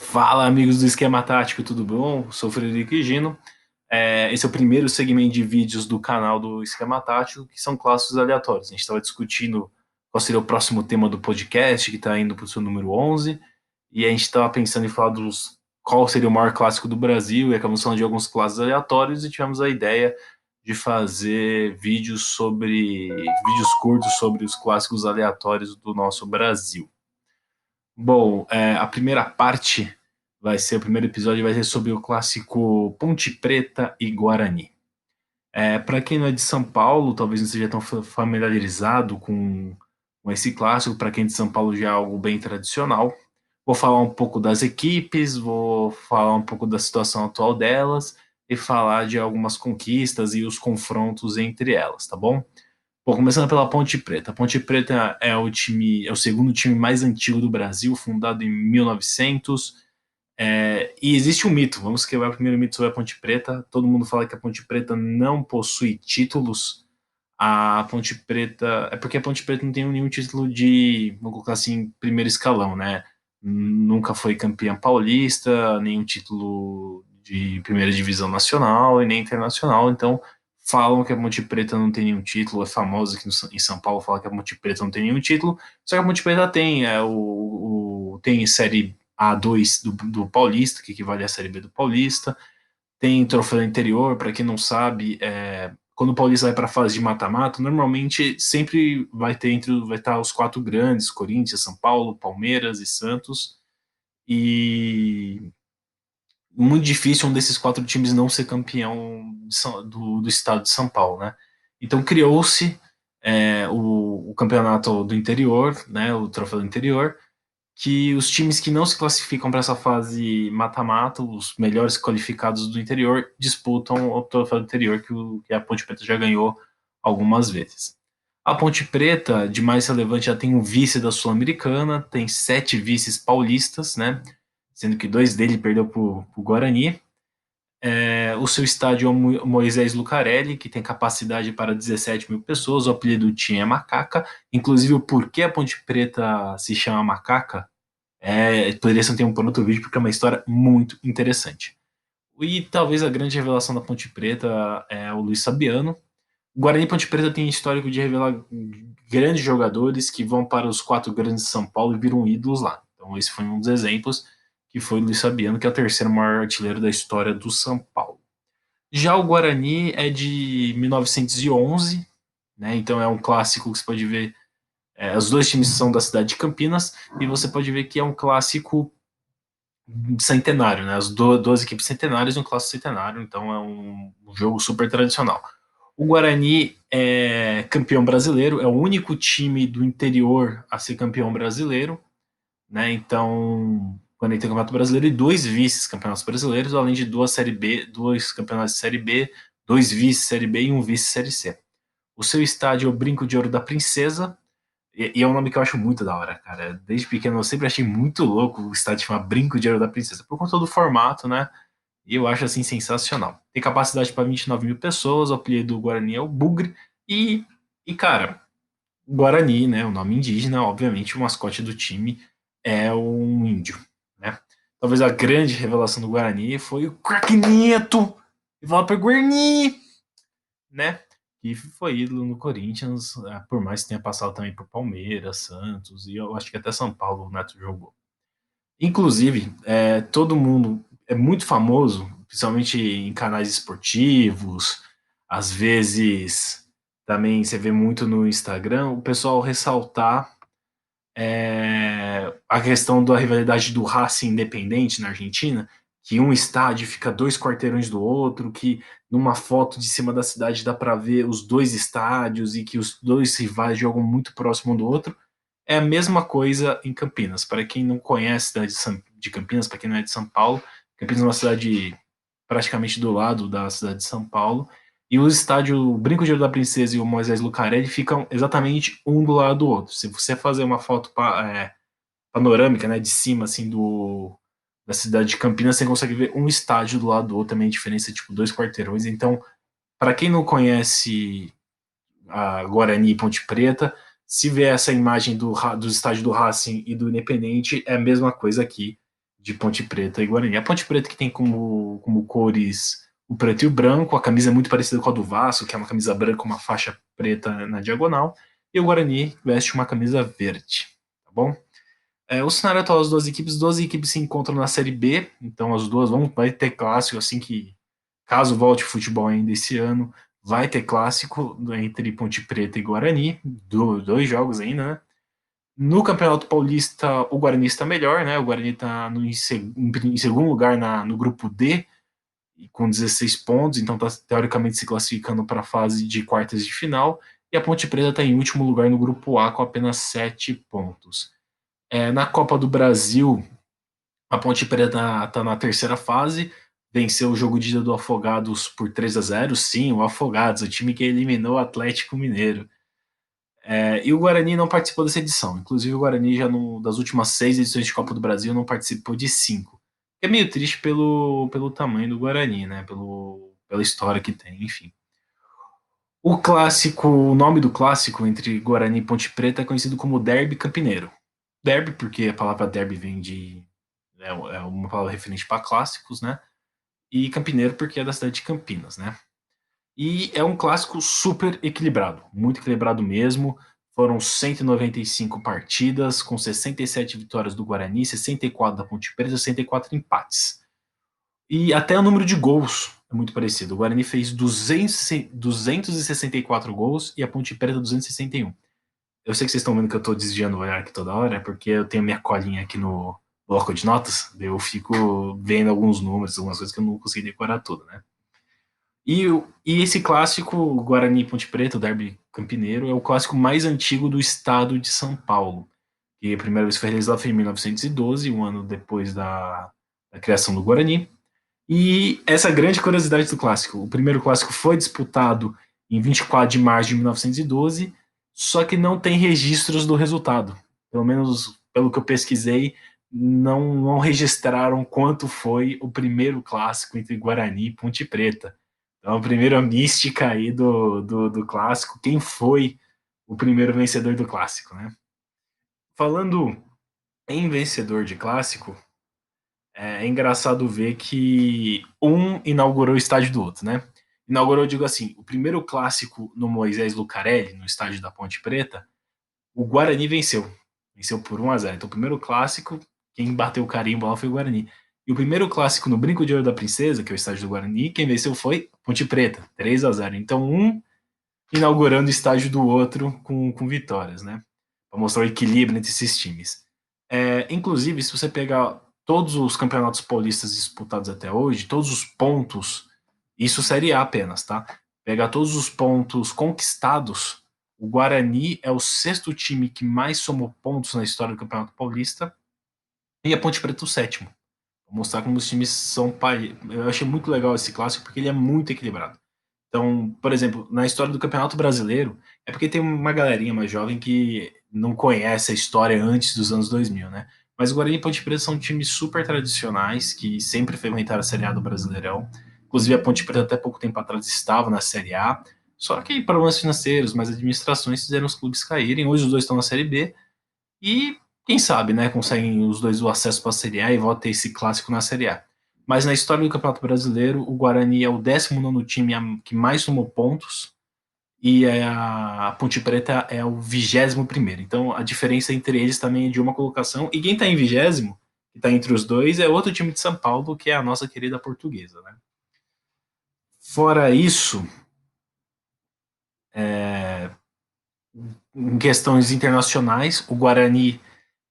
Fala, amigos do Esquema Tático, tudo bom? Sou o Frederico Higino. Esse é o primeiro segmento de vídeos do canal do Esquema Tático, que são clássicos aleatórios. A gente estava discutindo qual seria o próximo tema do podcast, que está indo para o seu número 11, e a gente estava pensando em falar qual seria o maior clássico do Brasil, e acabamos falando de alguns clássicos aleatórios, e tivemos a ideia de fazer vídeos curtos sobre os clássicos aleatórios do nosso Brasil. Bom, a primeira parte o primeiro episódio vai ser sobre o clássico Ponte Preta e Guarani. Para quem não é de São Paulo, talvez não seja tão familiarizado com esse clássico, para quem é de São Paulo já é algo bem tradicional. Vou falar um pouco das equipes, vou falar um pouco da situação atual delas e falar de algumas conquistas e os confrontos entre elas, tá bom? Bom, começando pela Ponte Preta. A Ponte Preta é o segundo time mais antigo do Brasil, fundado em 1900. E existe um mito, vamos quebrar o primeiro mito sobre a Ponte Preta. Todo mundo fala que a Ponte Preta não possui títulos. A Ponte Preta. É porque a Ponte Preta não tem nenhum título de, vamos colocar assim, primeiro escalão, né? Nunca foi campeã paulista, nenhum título de primeira divisão nacional e nem internacional. Então, falam que a Ponte Preta não tem nenhum título. É famoso aqui em São Paulo falar que a Ponte Preta não tem nenhum título. Só que a Ponte Preta tem, tem série A2 do Paulista, que equivale à série B do Paulista. Tem troféu interior, para quem não sabe, quando o Paulista vai para a fase de mata-mata, normalmente sempre vai estar os quatro grandes, Corinthians, São Paulo, Palmeiras e Santos. E muito difícil um desses quatro times não ser campeão do estado de São Paulo, né? Então criou-se o campeonato do interior, né, o troféu do interior, que os times que não se classificam para essa fase mata-mata, os melhores qualificados do interior, disputam o troféu do interior que a Ponte Preta já ganhou algumas vezes. A Ponte Preta, de mais relevante, já tem um vice da Sul-Americana, tem 7 vices paulistas, né? Sendo que 2 dele perdeu para o Guarani. O seu estádio é o Moisés Lucarelli, que tem capacidade para 17 mil pessoas. O apelido do time é Macaca. Inclusive, o porquê a Ponte Preta se chama Macaca poderia ser um tema para outro vídeo, porque é uma história muito interessante. E talvez a grande revelação da Ponte Preta é o Luiz Fabiano. O Guarani e Ponte Preta tem histórico de revelar grandes jogadores que vão para os quatro grandes de São Paulo e viram ídolos lá. Então esse foi um dos exemplos, que foi o Luiz Fabiano, que é o terceiro maior artilheiro da história do São Paulo. Já o Guarani é de 1911, né? Então é um clássico que você pode ver. Os dois times são da cidade de Campinas e você pode ver que é um clássico centenário, né? As duas equipes centenárias e um clássico centenário, então é um jogo super tradicional. O Guarani é campeão brasileiro, é o único time do interior a ser campeão brasileiro, né? Então, o Guarani tem o Campeonato Brasileiro e 2 vice-campeonatos brasileiros, além de 2 Série B, 2 campeonatos de Série B, 2 vice-Série B e um vice-Série C. O seu estádio é o Brinco de Ouro da Princesa, e é um nome que eu acho muito da hora, cara. Desde pequeno eu sempre achei muito louco o estádio chamar Brinco de Ouro da Princesa, por conta do formato, né? E eu acho assim sensacional. Tem capacidade para 29 mil pessoas, o apelido do Guarani é o Bugre. E, cara, Guarani, né? O nome indígena, obviamente, o mascote do time é um índio, né? Talvez a grande revelação do Guarani foi o Crack Neto! E fala para Guarani! Né? Que foi ídolo no Corinthians, por mais que tenha passado também por Palmeiras, Santos, e eu acho que até São Paulo o Neto jogou. Inclusive, todo mundo é muito famoso, principalmente em canais esportivos, às vezes também você vê muito no Instagram, o pessoal ressaltar a questão da rivalidade do Racing Independente na Argentina, que um estádio fica 2 quarteirões do outro, que numa foto de cima da cidade dá para ver os dois estádios e que os dois rivais jogam muito próximo um do outro. É a mesma coisa em Campinas. Para quem não conhece a cidade de Campinas, para quem não é de São Paulo, Campinas é uma cidade praticamente do lado da cidade de São Paulo. E o estádio Brinco de Ouro da Princesa e o Moisés Lucarelli ficam exatamente um do lado do outro. Se você fazer uma foto panorâmica, né, de cima, assim, da cidade de Campinas, você consegue ver um estádio do lado do outro, também a diferença é tipo 2 quarteirões. Então, para quem não conhece a Guarani e Ponte Preta, se vê essa imagem do estádio do Racing e do Independente, é a mesma coisa aqui. de Ponte Preta e Guarani. A Ponte Preta que tem como cores o preto e o branco, a camisa é muito parecida com a do Vasco, que é uma camisa branca com uma faixa preta na diagonal, e o Guarani veste uma camisa verde, tá bom? O cenário atual das duas equipes se encontram na Série B, então as duas vai ter clássico assim que, caso volte o futebol ainda esse ano, vai ter clássico entre Ponte Preta e Guarani, dois jogos ainda, né? No Campeonato Paulista, o Guarani está melhor, né? O Guarani está em segundo lugar no grupo D, com 16 pontos, então está teoricamente se classificando para a fase de quartas de final. E a Ponte Preta está em último lugar no grupo A com apenas 7 pontos. Na Copa do Brasil, a Ponte Preta está na terceira fase, venceu o jogo de ida do Afogados por 3-0. Sim, o Afogados, o time que eliminou o Atlético Mineiro. E o Guarani não participou dessa edição. Inclusive, o Guarani, das últimas 6 edições de Copa do Brasil, não participou de 5. É meio triste pelo tamanho do Guarani, né? Pela história que tem, enfim. O nome do clássico entre Guarani e Ponte Preta é conhecido como Derby Campineiro. Derby, porque a palavra derby vem de. É uma palavra referente para clássicos, né? E Campineiro, porque é da cidade de Campinas, né? E é um clássico super equilibrado, muito equilibrado mesmo. Foram 195 partidas, com 67 vitórias do Guarani, 64 da Ponte Preta, 64 empates. E até o número de gols é muito parecido. O Guarani fez 264 gols e a Ponte Preta 261. Eu sei que vocês estão vendo que eu estou desviando o olhar aqui toda hora, é porque eu tenho minha colinha aqui no bloco de notas, eu fico vendo alguns números, algumas coisas que eu não consegui decorar tudo, né? E esse clássico, Guarani e Ponte Preta, o Derby Campineiro, é o clássico mais antigo do estado de São Paulo. Que a primeira vez foi realizado em 1912, um ano depois da criação do Guarani. E essa grande curiosidade do clássico: o primeiro clássico foi disputado em 24 de março de 1912, só que não tem registros do resultado. Pelo menos pelo que eu pesquisei, não registraram quanto foi o primeiro clássico entre Guarani e Ponte Preta. Então, a primeira mística aí do clássico, quem foi o primeiro vencedor do clássico, né? Falando em vencedor de clássico, é engraçado ver que um inaugurou o estádio do outro, né? Inaugurou, eu digo assim, o primeiro clássico no Moisés Lucarelli, no estádio da Ponte Preta, o Guarani venceu. Venceu por 1-0. Então, o primeiro clássico, quem bateu o carimbo lá foi o Guarani. E o primeiro clássico no Brinco de Ouro da Princesa, que é o estádio do Guarani, quem venceu foi Ponte Preta, 3-0. Então, um inaugurando o estádio do outro com vitórias, né? Para mostrar o equilíbrio entre esses times. Inclusive, se você pegar todos os campeonatos paulistas disputados até hoje, todos os pontos, isso Série A apenas, tá? Pegar todos os pontos conquistados, o Guarani é o sexto time que mais somou pontos na história do Campeonato Paulista e a Ponte Preta o sétimo. Vou mostrar como os times são. Eu achei muito legal esse clássico porque ele é muito equilibrado. Então, por exemplo, na história do Campeonato Brasileiro, é porque tem uma galerinha mais jovem que não conhece a história antes dos anos 2000, né? Mas o Guarani e Ponte Preta são times super tradicionais que sempre frequentaram a Série A do Brasileirão. Inclusive, a Ponte Preta até pouco tempo atrás estava na Série A. Só que problemas financeiros, mas administrações fizeram os clubes caírem. Hoje os dois estão na Série B. E quem sabe, né, conseguem os dois o acesso para a Série A e volta a ter esse clássico na Série A. Mas na história do Campeonato Brasileiro, o Guarani é o 19º time que mais somou pontos e a Ponte Preta é o 21º. Então a diferença entre eles também é de uma colocação. E quem está em 20º, que está entre os dois, é outro time de São Paulo, que é a nossa querida Portuguesa, né? Fora isso, em questões internacionais, o Guarani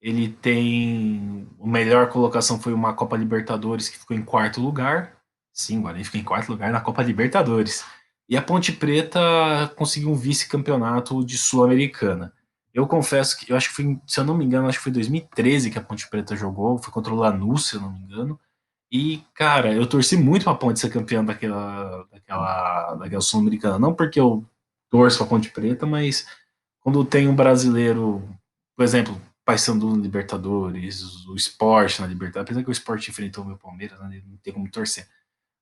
ele tem a melhor colocação foi uma Copa Libertadores que ficou em quarto lugar. Sim, o Guarani fica em quarto lugar na Copa Libertadores. E a Ponte Preta conseguiu um vice-campeonato de Sul-Americana. Eu confesso que eu acho que foi, se eu não me engano, acho que foi 2013 que a Ponte Preta jogou, foi contra o Lanús, se eu não me engano. E, cara, eu torci muito pra Ponte ser campeã daquela Sul-Americana. Não porque eu torço pra Ponte Preta, mas quando tem um brasileiro, por exemplo, Paysandu no Libertadores, o Sport na Libertadores, apesar que o Sport enfrentou o meu Palmeiras, né, não tem como torcer.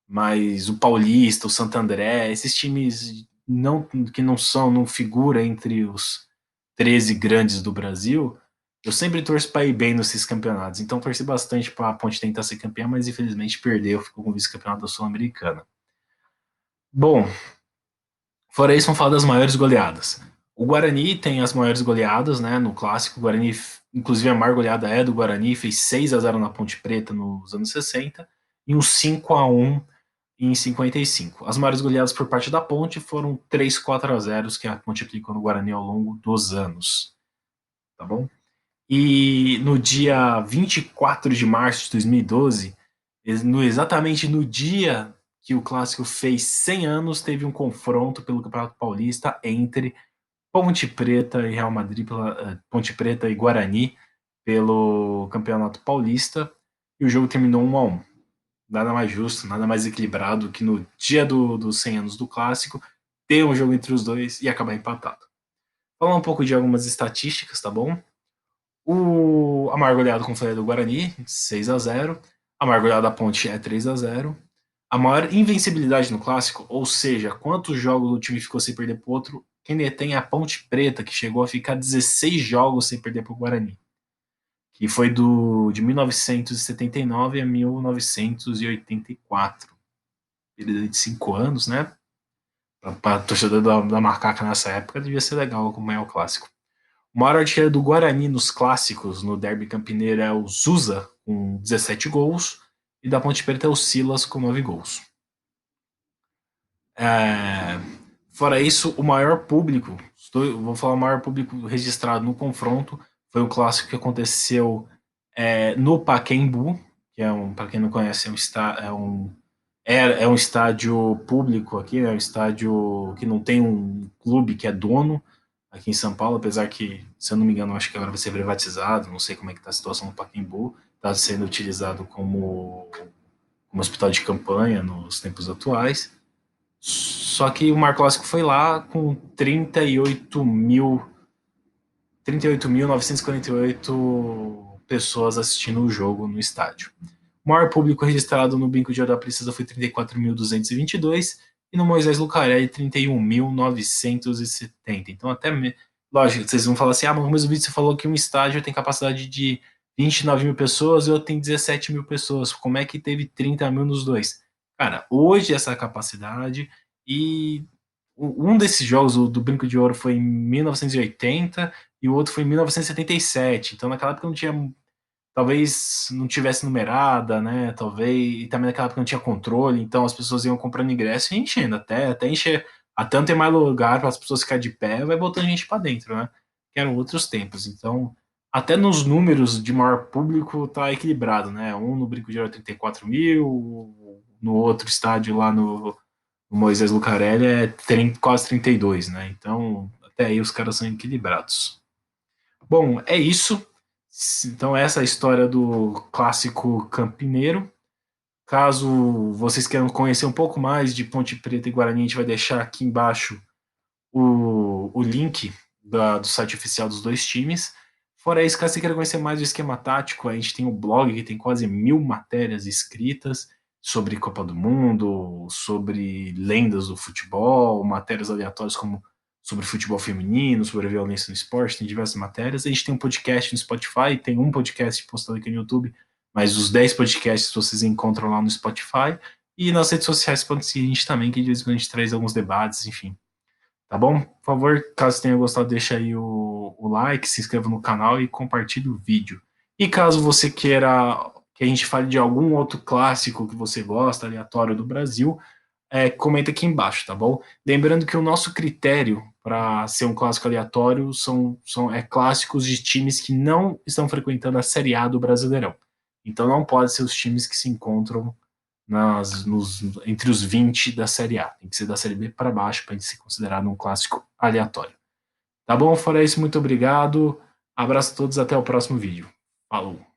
Mas o Paulista, o Santo André, esses times que não figura entre os 13 grandes do Brasil, Eu sempre torço para ir bem nesses campeonatos, então torci bastante para a Ponte tentar ser campeã, mas infelizmente perdeu, ficou com o vice-campeonato da Sul-Americana. Bom, fora isso, vamos falar das maiores goleadas. O Guarani tem as maiores goleadas, né? No clássico, o Guarani, inclusive a maior goleada é do Guarani, fez 6-0 na Ponte Preta nos anos 60 e um 5-1 em 55. As maiores goleadas por parte da Ponte foram 3-4-0 que a Ponte aplicou no Guarani ao longo dos anos. Tá bom? E no dia 24 de março de 2012, exatamente no dia que o clássico fez 100 anos, teve um confronto pelo Campeonato Paulista entre Ponte Preta e Real Madrid, Ponte Preta e Guarani pelo Campeonato Paulista, e o jogo terminou 1-1. Nada mais justo, nada mais equilibrado que no dia dos 100 anos do clássico ter um jogo entre os dois e acabar empatado. Falar um pouco de algumas estatísticas, tá bom? A maior goleada, como falei, é do Guarani, 6-0. A maior goleada da Ponte é 3-0. A maior invencibilidade no clássico, ou seja, quantos jogos o time ficou sem perder para o outro, quem detém é a Ponte Preta, que chegou a ficar 16 jogos sem perder para o Guarani, que foi de 1979 a 1984. Período de 5 anos, né? Para torcedor da Macaca nessa época, devia ser legal como é o clássico. O maior artilheiro do Guarani nos clássicos, no derby campineiro, é o Zusa, com 17 gols, e da Ponte Preta é o Silas, com 9 gols. Fora isso, o maior público, vou falar o maior público registrado no confronto, foi o clássico que aconteceu no Pacaembu, que para quem não conhece, é um estádio público aqui, é um estádio que não tem um clube que é dono aqui em São Paulo, apesar que, se eu não me engano, acho que agora vai ser privatizado, não sei como é que está a situação no Pacaembu, está sendo utilizado como hospital de campanha nos tempos atuais. Só que o Mar Clássico foi lá com 38.948 pessoas assistindo o jogo no estádio. O maior público registrado no Brinco de Ouro da Princesa foi 34.222 e no Moisés Lucarelli 31.970. Então até, lógico, vocês vão falar assim, mas no mesmo vídeo você falou que um estádio tem capacidade de 29 mil pessoas e outro tem 17 mil pessoas. Como é que teve 30 mil nos dois? Cara, hoje essa capacidade, e um desses jogos, o do Brinco de Ouro, foi em 1980 e o outro foi em 1977. Então naquela época não tinha, talvez não tivesse numerada, né? Talvez, e também naquela época não tinha controle, então as pessoas iam comprando ingresso e enchendo, até encher, até não ter mais lugar para as pessoas ficarem de pé, vai botando gente para dentro, né? Que eram outros tempos. Então, até nos números de maior público tá equilibrado, né? Um no Brinco de Ouro 34 mil, no outro estádio lá no Moisés Lucarelli é quase 32, né? Então, até aí os caras são equilibrados. Bom, é isso. Então, essa é a história do clássico campineiro. Caso vocês queiram conhecer um pouco mais de Ponte Preta e Guarani, a gente vai deixar aqui embaixo o link do site oficial dos dois times. Fora isso, caso você queira conhecer mais do esquema tático, a gente tem um blog que tem quase 1.000 matérias escritas sobre Copa do Mundo, sobre lendas do futebol, matérias aleatórias como sobre futebol feminino, sobre a violência no esporte, tem diversas matérias. A gente tem um podcast no Spotify, tem um podcast postado aqui no YouTube, mas os 10 podcasts vocês encontram lá no Spotify. E nas redes sociais podem seguir a gente também, que de vez em quando a gente traz alguns debates, enfim. Tá bom? Por favor, caso tenha gostado, deixa aí o like, se inscreva no canal e compartilhe o vídeo. E caso você queira que a gente fale de algum outro clássico que você gosta, aleatório do Brasil, comenta aqui embaixo, tá bom? Lembrando que o nosso critério para ser um clássico aleatório são clássicos de times que não estão frequentando a Série A do Brasileirão. Então não pode ser os times que se encontram entre os 20 da Série A. Tem que ser da Série B para baixo para ser considerado um clássico aleatório. Tá bom? Fora isso, muito obrigado. Abraço a todos, até o próximo vídeo. Falou!